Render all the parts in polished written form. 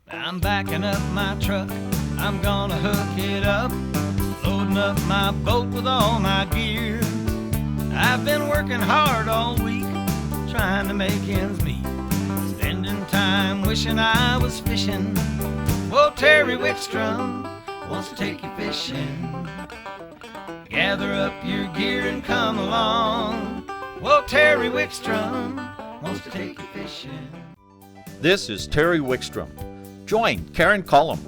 I'm backing up my truck, I'm gonna hook it up, loading up my boat with all my gear. I've been working hard all week, trying to make ends meet, spending time wishing I was fishing. Well, Terry Wickstrom wants to take you fishing. Gather up your gear and come along. Well, Terry Wickstrom wants to take you fishing. This is Terry Wickstrom. Join Karen Cullum,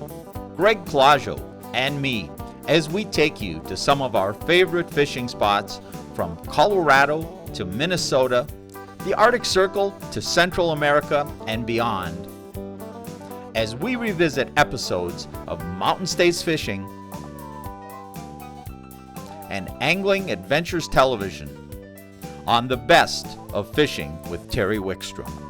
Greg Plaggio, and me as we take you to some of our favorite fishing spots from Colorado to Minnesota, the Arctic Circle to Central America and beyond. As we revisit episodes of Mountain States Fishing and Angling Adventures Television on the best of fishing with Terry Wickstrom.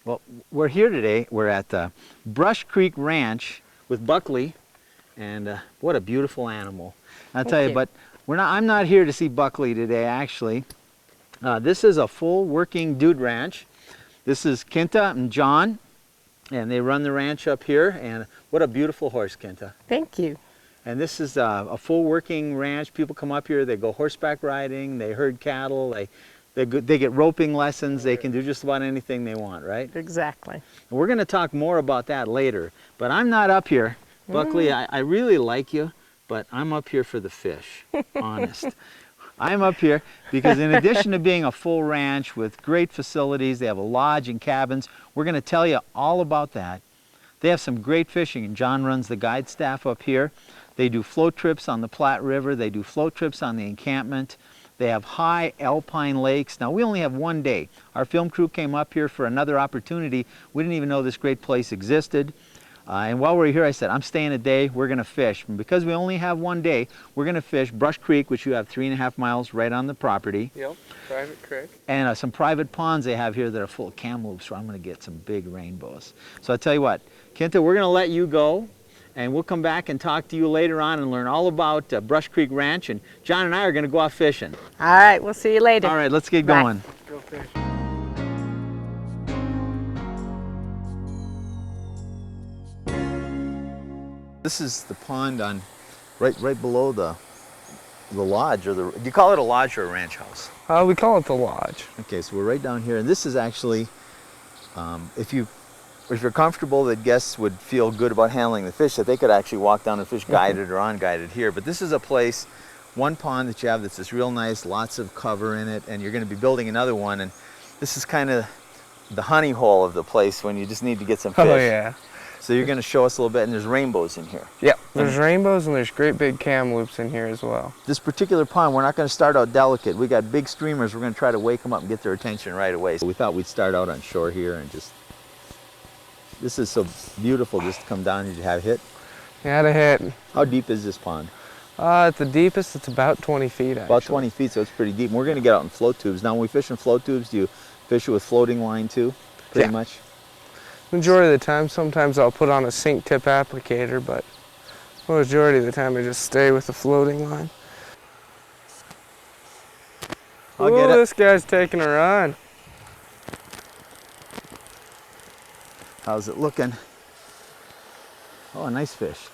Well, we're here today. We're at the Brush Creek Ranch with Buckley, and what a beautiful animal. I'll tell you, but I'm not here to see Buckley today, actually. This is a full working dude ranch. This is Kinta and John, and they run the ranch up here, and what a beautiful horse, Kinta. Thank you. And this is a full working ranch. People come up here, they go horseback riding, they herd cattle, they get roping lessons, they can do just about anything they want, right? Exactly. And we're going to talk more about that later, but I'm not up here. Buckley, I really like you, but I'm up here for the fish, honest. I'm up here because in addition to being a full ranch with great facilities, they have a lodge and cabins. We're going to tell you all about that. They have some great fishing, and John runs the guide staff up here. They do float trips on the Platte River. They do float trips on the encampment. They have high alpine lakes. Now, we only have one day. Our film crew came up here for another opportunity. We didn't even know this great place existed. And while we're here, I said, I'm staying a day. We're going to fish. And because we only have one day, we're going to fish Brush Creek, which you have 3.5 miles right on the property. Yep, private creek. And some private ponds they have here that are full of kamloops, where I'm going to get some big rainbows. So I'll tell you what, Kinta, we're going to let you go. And we'll come back and talk to you later on and learn all about Brush Creek Ranch. And John and I are going to go out fishing. All right, we'll see you later. All right, let's get Bye. going. Let's go fish. This is the pond on right below the lodge, or do you call it a lodge or a ranch house? We call it the lodge. Okay, so we're right down here, and this is actually, if you're comfortable that guests would feel good about handling the fish, that they could actually walk down and fish guided or unguided here. But this is a place, one pond that you have that's just real nice, lots of cover in it, and you're going to be building another one. And this is kind of the honey hole of the place when you just need to get some fish. Oh yeah. So you're going to show us a little bit, and there's rainbows in here. Yep, there's rainbows and there's great big kamloops in here as well. This particular pond, we're not going to start out delicate. We got big streamers. We're going to try to wake them up and get their attention right away. So we thought we'd start out on shore here and just This is so beautiful just to come down here to have hit. Had a hit. How deep is this pond? At the deepest, it's about 20 feet, actually. About 20 feet, so it's pretty deep. We're going to get out in float tubes. Now, when we fish in float tubes, do you fish it with floating line too? Pretty much? Majority of the time, sometimes I'll put on a sink tip applicator, but majority of the time I just stay with the floating line. I'll get it. This guy's taking a run. How's it looking? Oh, a nice fish.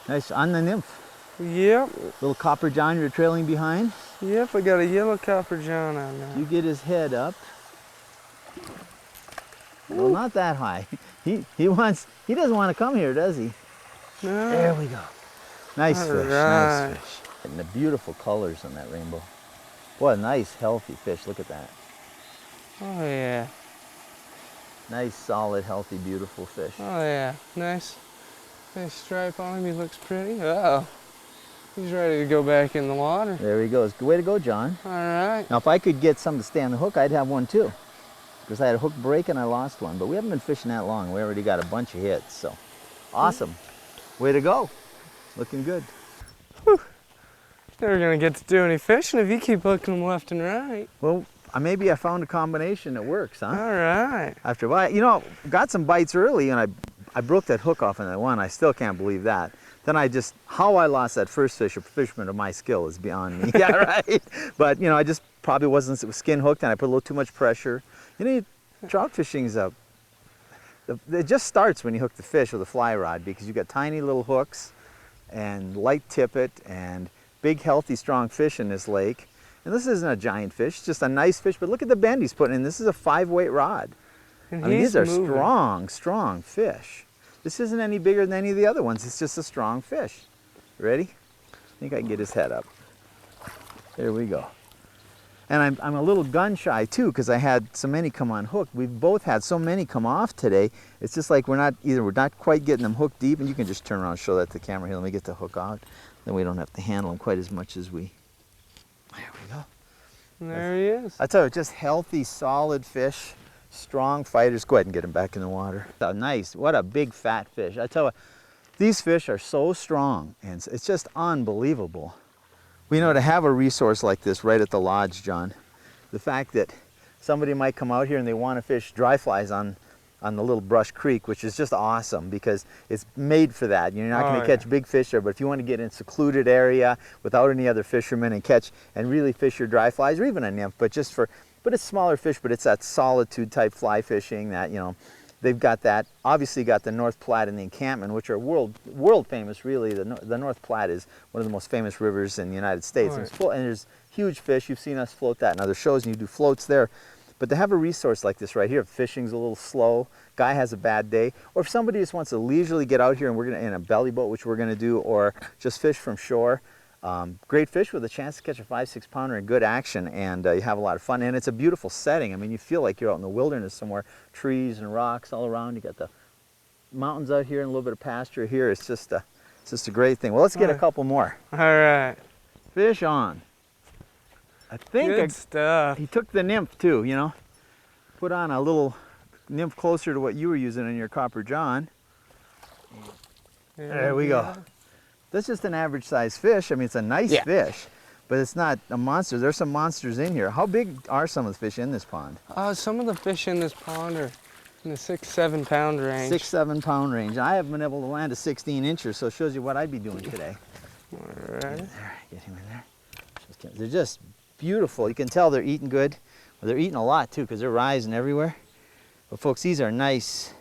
Nice on the nymph. Yep. Little copper john you're trailing behind. Yep, I got a yellow copper john on now. You get his head up. Well, not that high. He doesn't want to come here, does he? No. There we go. Nice All fish, right. nice fish. And the beautiful colors on that rainbow. What a nice, healthy fish. Look at that. Oh yeah. Nice, solid, healthy, beautiful fish. Oh yeah. Nice stripe on him. He looks pretty. Uh-oh. He's ready to go back in the water. There he goes. Good way to go, John. All right. Now, if I could get some to stay on the hook, I'd have one too. Because I had a hook break and I lost one. But we haven't been fishing that long. We already got a bunch of hits. So, awesome. Way to go. Looking good. Whew. Never gonna get to do any fishing if you keep hooking them left and right. Well, maybe I found a combination that works, huh? All right. After a while, you know, got some bites early and I broke that hook off on that one. I still can't believe that. Then how I lost that first fish, a fisherman of my skill, is beyond me. Yeah, right? But, you know, I just probably wasn't skin hooked and I put a little too much pressure. You know, trout fishing is it just starts when you hook the fish with a fly rod because you got tiny little hooks and light tippet and big, healthy, strong fish in this lake. And this isn't a giant fish, it's just a nice fish. But look at the bend he's putting in. This is a 5-weight rod. And I mean, these are moving. strong fish. This isn't any bigger than any of the other ones. It's just a strong fish. Ready? I think I can get his head up. There we go. And I'm a little gun shy too because I had so many come on hook. We've both had so many come off today. It's just like we're not quite getting them hooked deep. And you can just turn around and show that to the camera here. Let me get the hook out. Then we don't have to handle them quite as much as we. There we go. There he is. I tell you, just healthy, solid fish. Strong fighters. Go ahead and get him back in the water. Oh, nice. What a big fat fish. I tell you, these fish are so strong and it's just unbelievable. We know to have a resource like this right at the lodge, John, the fact that somebody might come out here and they want to fish dry flies on the little brush creek, which is just awesome because it's made for that. You're not going to catch big fish there, but if you want to get in a secluded area without any other fishermen and really fish your dry flies or even a nymph, but it's smaller fish, but it's that solitude type fly fishing that, you know, they've got that. Obviously got the North Platte and the Encampment, which are world famous really. The North Platte is one of the most famous rivers in the United States. And, and there's huge fish. You've seen us float that in other shows and you do floats there. But to have a resource like this right here, if fishing's a little slow, guy has a bad day, or if somebody just wants to leisurely get out here and we're gonna in a belly boat, which we're gonna do, or just fish from shore, great fish with a chance to catch a 5-6 pounder in good action, and you have a lot of fun. And it's a beautiful setting. I mean, you feel like you're out in the wilderness somewhere, trees and rocks all around. You got the mountains out here and a little bit of pasture here. It's just a great thing. Well, let's get a couple more. All right. Fish on. I think Good stuff. he took the nymph too, you know. Put on a little nymph closer to what you were using in your copper john. There we go. That's just an average sized fish. I mean, it's a nice fish, but it's not a monster. There's some monsters in here. How big are some of the fish in this pond? Some of the fish in this pond are in the 6-7 pound range. 6-7 pound range. I haven't been able to land a 16 incher, so it shows you what I'd be doing today. All right. Get him in there. They're just beautiful. You can tell they're eating good. Well, they're eating a lot too because they're rising everywhere. But folks, these are nice,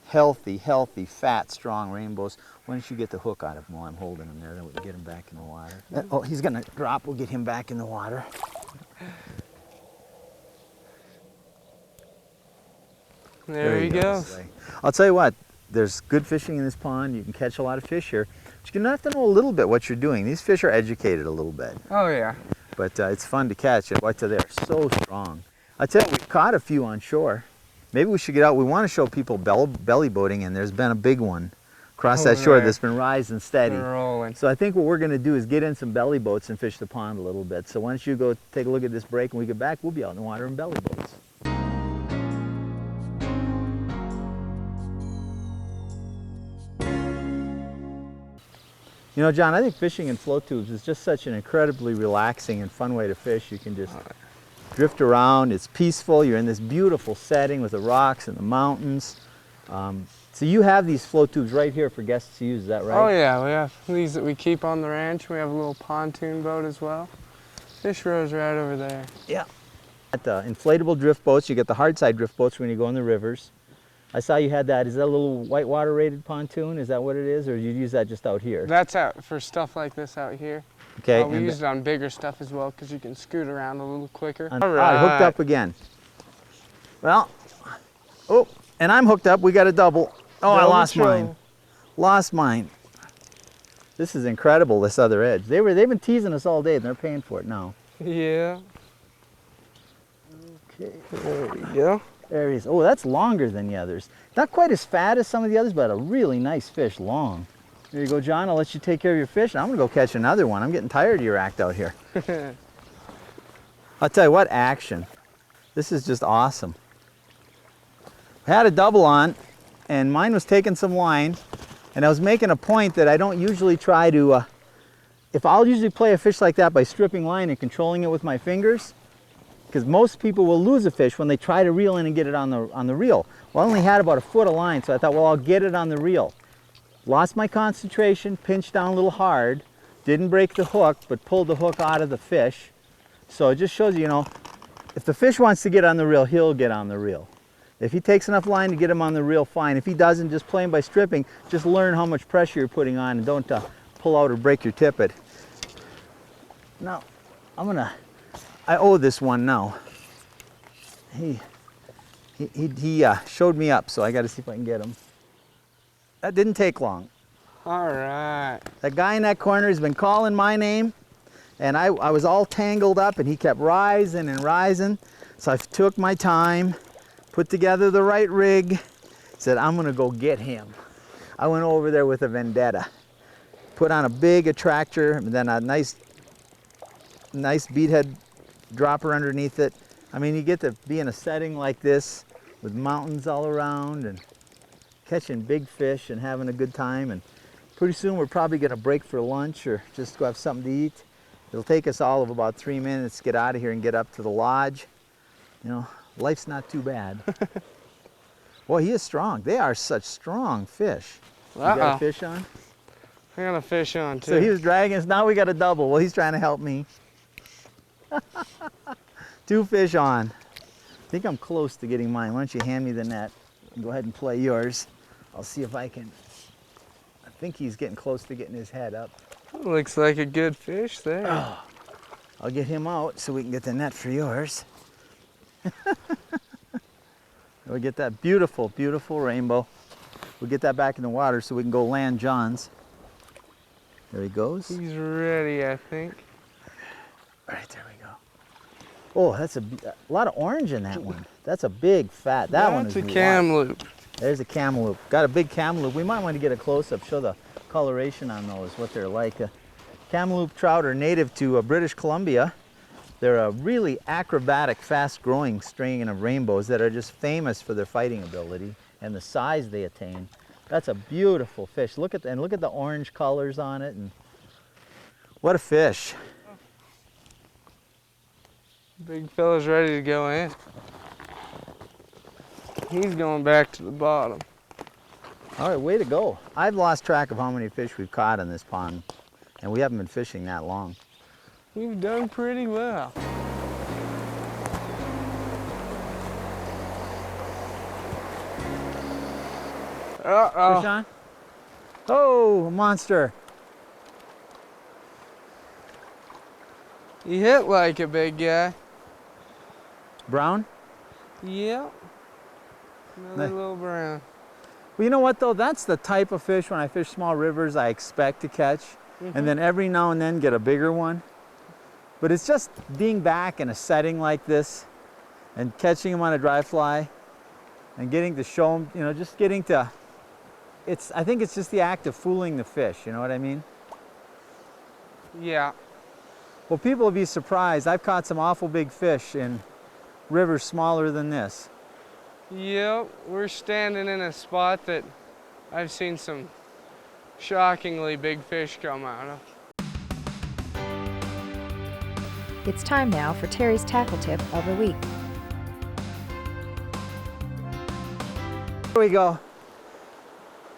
healthy, fat, strong rainbows. Why don't you get the hook out of them while I'm holding them there, then we can get him back in the water. Oh, he's gonna drop. We'll get him back in the water. There he goes. I'll tell you what, there's good fishing in this pond. You can catch a lot of fish here. But you're gonna have to know a little bit what you're doing. These fish are educated a little bit. Oh yeah. But it's fun to catch. And boy, they're so strong. I tell you, we caught a few on shore. Maybe we should get out. We want to show people belly boating, and there's been a big one across that shore that's been rising steady. Rolling. So I think what we're going to do is get in some belly boats and fish the pond a little bit. So once you go take a look at this break and we get back, we'll be out in the water in belly boats. You know, John, I think fishing in float tubes is just such an incredibly relaxing and fun way to fish. You can just drift around. It's peaceful. You're in this beautiful setting with the rocks and the mountains. So you have these float tubes right here for guests to use, is that right? Oh yeah, we have these that we keep on the ranch. We have a little pontoon boat as well. Fish row's right over there. Yeah. At the inflatable drift boats, you get the hard side drift boats when you go in the rivers. I saw you had that. Is that a little whitewater rated pontoon? Is that what it is? Or you use that just out here? That's out for stuff like this out here. Okay. We use it on bigger stuff as well because you can scoot around a little quicker. All right, hooked up again. Well, oh, and I'm hooked up. We got a double. Oh, I lost mine. Lost mine. This is incredible, this other edge. They've been teasing us all day and they're paying for it now. Yeah. Okay. There we go. There he is. Oh, that's longer than the others. Not quite as fat as some of the others, but a really nice fish, long. There you go, John. I'll let you take care of your fish. I'm going to go catch another one. I'm getting tired of your act out here. I'll tell you what, action. This is just awesome. I had a double on, and mine was taking some line, and I was making a point that I don't usually try to, I'll usually play a fish like that by stripping line and controlling it with my fingers, because most people will lose a fish when they try to reel in and get it on the reel. Well, I only had about a foot of line, so I thought, well, I'll get it on the reel. Lost my concentration, pinched down a little hard, didn't break the hook, but pulled the hook out of the fish. So it just shows you, if the fish wants to get on the reel, he'll get on the reel. If he takes enough line to get him on the reel, fine. If he doesn't, just play him by stripping. Just learn how much pressure you're putting on and don't pull out or break your tippet. Now, I owe this one now. He showed me up, so I got to see if I can get him. That didn't take long. All right. That guy in that corner has been calling my name, and I was all tangled up, and he kept rising and rising. So I took my time, put together the right rig, said, I'm going to go get him. I went over there with a vendetta, put on a big attractor, and then a nice beadhead dropper underneath it. I mean, you get to be in a setting like this with mountains all around and catching big fish and having a good time. And pretty soon we're probably going to break for lunch or just go have something to eat. It'll take us all of about 3 minutes to get out of here and get up to the lodge. Life's not too bad. Boy, he is strong. They are such strong fish. You got a fish on? I got a fish on too. So he was dragging us. Now we got a double. Well, he's trying to help me. 2 fish on. I think I'm close to getting mine. Why don't you hand me the net and go ahead and play yours. I'll see if I can. I think he's getting close to getting his head up. Looks like a good fish there. Oh, I'll get him out so we can get the net for yours. We'll get that beautiful, beautiful rainbow. We'll get that back in the water so we can go land John's. There he goes. He's ready, I think. All right, there we go. Oh, that's a lot of orange in that one. That's a big fat. That one is a kamloops. There's a kamloops. Got a big kamloops. We might want to get a close-up, show the coloration on those, what they're like. Kamloops trout are native to British Columbia. They're a really acrobatic, fast-growing strain of rainbows that are just famous for their fighting ability and the size they attain. That's a beautiful fish. Look at the orange colors on it, and what a fish! Big fella's ready to go in. He's going back to the bottom. All right, way to go. I've lost track of how many fish we've caught in this pond, and we haven't been fishing that long. We've done pretty well. Uh-oh. Fish on? Oh, a monster. He hit like a big guy. Brown? Yep. Another little brown. Well, you know what though? That's the type of fish when I fish small rivers I expect to catch. And then every now and then get a bigger one. But it's just being back in a setting like this and catching them on a dry fly and getting to show them, just getting to, I think it's just the act of fooling the fish, you know what I mean? Yeah. Well, people will be surprised. I've caught some awful big fish in rivers smaller than this. Yep, we're standing in a spot that I've seen some shockingly big fish come out of. It's time now for Terry's tackle tip of the week. Here we go.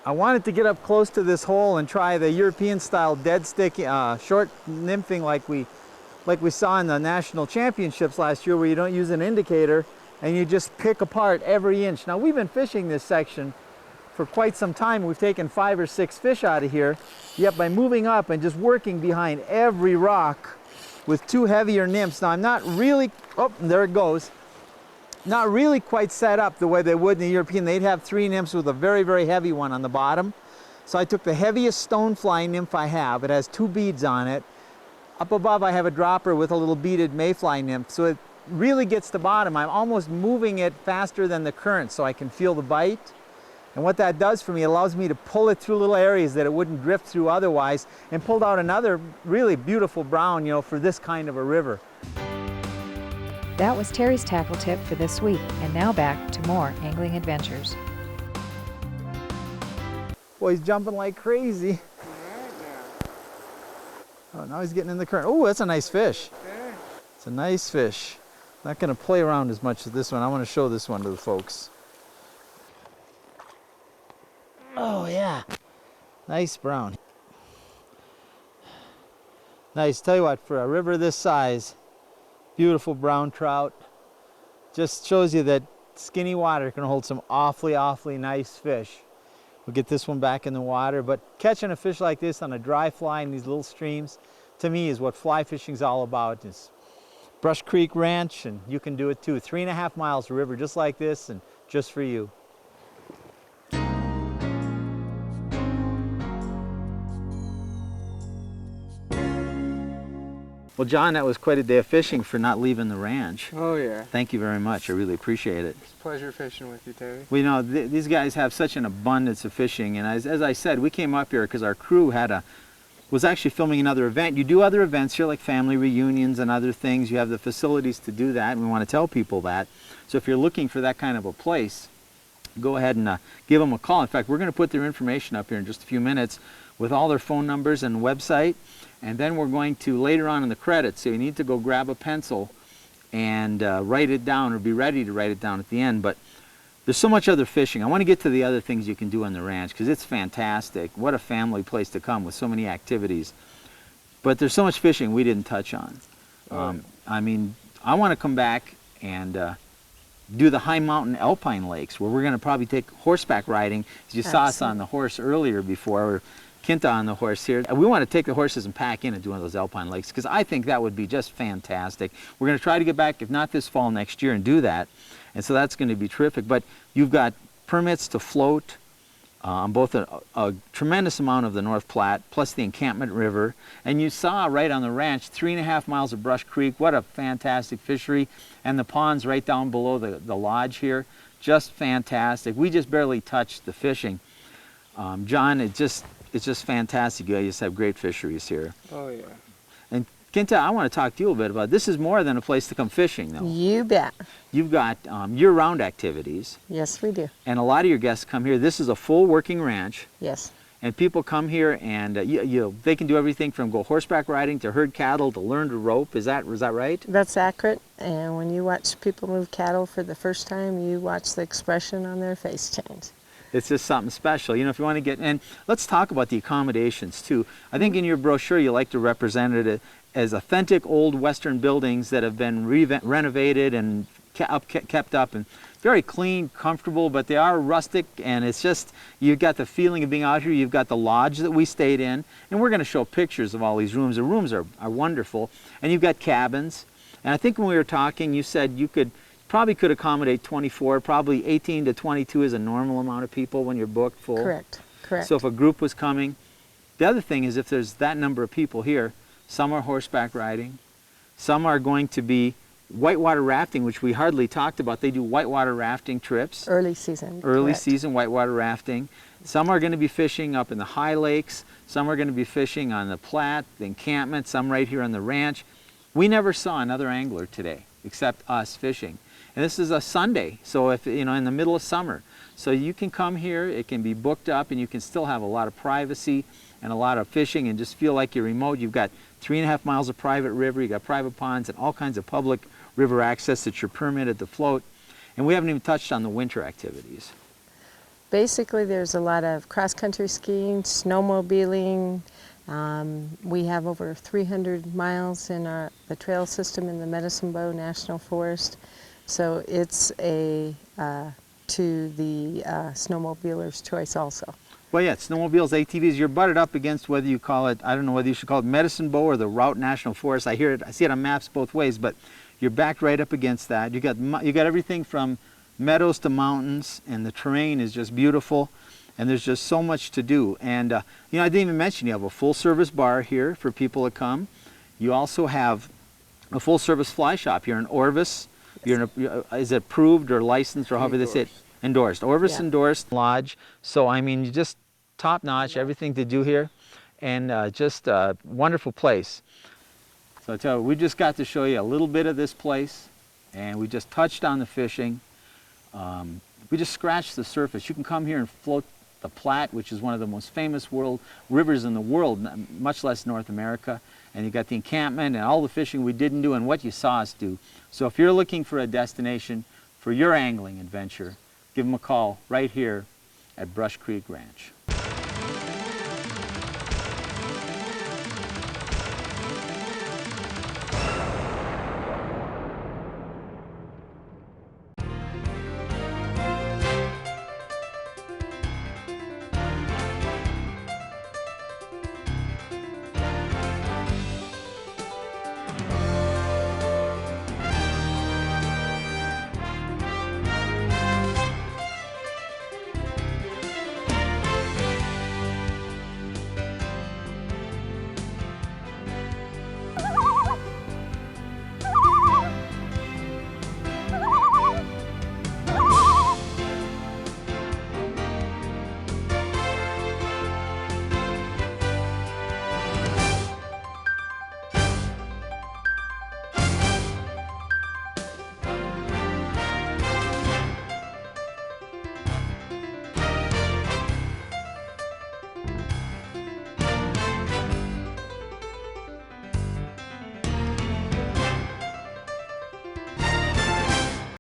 I wanted to get up close to this hole and try the European style dead stick short nymphing like we saw in the national championships last year, where you don't use an indicator and you just pick apart every inch. Now, we've been fishing this section for quite some time. We've taken 5 or 6 fish out of here, yet by moving up and just working behind every rock with 2 heavier nymphs. Now, I'm not really, oh, there it goes, not really quite set up the way they would in the European. They'd have 3 nymphs with a very, very heavy one on the bottom. So I took the heaviest stonefly nymph I have. It has 2 beads on it. Up above I have a dropper with a little beaded mayfly nymph. So it really gets to bottom. I'm almost moving it faster than the current so I can feel the bite. And what that does for me, it allows me to pull it through little areas that it wouldn't drift through otherwise, and pulled out another really beautiful brown, you know, for this kind of a river. That was Terry's tackle tip for this week, and now back to more angling adventures. Boy, he's jumping like crazy. Oh, now he's getting in the current. Oh, that's a nice fish. It's a nice fish. Not going to play around as much as this one. I want to show this one to the folks. Oh, yeah. Nice brown. Nice. Tell you what, for a river this size, beautiful brown trout. Just shows you that skinny water can hold some awfully, awfully nice fish. We'll get this one back in the water, but catching a fish like this on a dry fly in these little streams, to me, is what fly fishing is all about. It's Brush Creek Ranch, and you can do it too. 3.5 miles of river just like this, and just for you. Well, John, that was quite a day of fishing for not leaving the ranch. Oh yeah. Thank you very much. I really appreciate it. It's a pleasure fishing with you, Terry. Well, you know, these guys have such an abundance of fishing, and as I said, we came up here because our crew was actually filming another event. You do other events here, like family reunions and other things. You have the facilities to do that, and we want to tell people that. So if you're looking for that kind of a place, go ahead and give them a call. In fact, we're going to put their information up here in just a few minutes with all their phone numbers and website. And then we're going to, later on in the credits, so you need to go grab a pencil and write it down, or be ready to write it down at the end. But there's so much other fishing. I want to get to the other things you can do on the ranch, because it's fantastic. What a family place to come with so many activities. But there's so much fishing we didn't touch on. I mean, I want to come back and do the high mountain alpine lakes, where we're going to probably take horseback riding. As you saw us on the horse earlier before, Kinta on the horse here. We want to take the horses and pack in and do one of those alpine lakes, because I think that would be just fantastic. We're going to try to get back, if not this fall, next year, and do that. And so that's going to be terrific. But you've got permits to float on both a tremendous amount of the North Platte, plus the Encampment River. And you saw right on the ranch 3.5 miles of Brush Creek. What a fantastic fishery. And the ponds right down below the lodge here. Just fantastic. We just barely touched the fishing. John, it's just fantastic. You just have great fisheries here. Oh yeah. And Kinta, I want to talk to you a bit about this. Is more than a place to come fishing, though. You bet. You've got year-round activities, Yes, we do. and a lot of your guests come here. This is a full working ranch, Yes. and people come here, and they can do everything from go horseback riding to herd cattle to learn to rope. Is that right? That's accurate. And when you watch people move cattle for the first time, you watch the expression on their face change. It's just something special. You know, if you want to get, and let's talk about the accommodations too. I think in your brochure you like to represent it as authentic old Western buildings that have been renovated and kept up, and very clean, comfortable, but they are rustic, and it's just, you've got the feeling of being out here. You've got the lodge that we stayed in, and we're going to show pictures of all these rooms. The rooms are wonderful, and you've got cabins. And I think when we were talking, you said you probably could accommodate 24, probably 18 to 22 is a normal amount of people when you're booked full. Correct. Correct. So if a group was coming, the other thing is if there's that number of people here, some are horseback riding, some are going to be whitewater rafting, which we hardly talked about. They do whitewater rafting trips. Early season. Early correct. season whitewater rafting. Some are going to be fishing up in the high lakes. Some are going to be fishing on the Platte, the encampment, some right here on the ranch. We never saw another angler today except us fishing. And this is a Sunday, so if you know, in the middle of summer. So you can come here, it can be booked up, and you can still have a lot of privacy and a lot of fishing and just feel like you're remote. You've got 3.5 miles of private river, you've got private ponds and all kinds of public river access that you're permitted to float. And we haven't even touched on the winter activities. Basically, there's a lot of cross-country skiing, snowmobiling. We have over 300 miles in the trail system in the Medicine Bow National Forest. So it's a to the snowmobiler's choice also. Well, yeah, snowmobiles, ATVs, you're butted up against whether you call it, I don't know whether you should call it Medicine Bow or the Route National Forest. I see it on maps both ways, but you're backed right up against that. You got everything from meadows to mountains, and the terrain is just beautiful, and there's just so much to do. And you know, I didn't even mention you have a full-service bar here for people to come. You also have a full-service fly shop. You're in Orvis. You're is it approved or licensed or however they say it? Endorsed. Orvis, yeah. Endorsed lodge. So I mean, you just top-notch, everything to do here, and just a wonderful place. So I tell you, we just got to show you a little bit of this place, and we just touched on the fishing. We just scratched the surface. You can come here and float the Platte, which is one of the most famous rivers in the world, much less North America. And you got the encampment and all the fishing we didn't do and what you saw us do. So if you're looking for a destination for your angling adventure, give them a call right here at Brush Creek Ranch.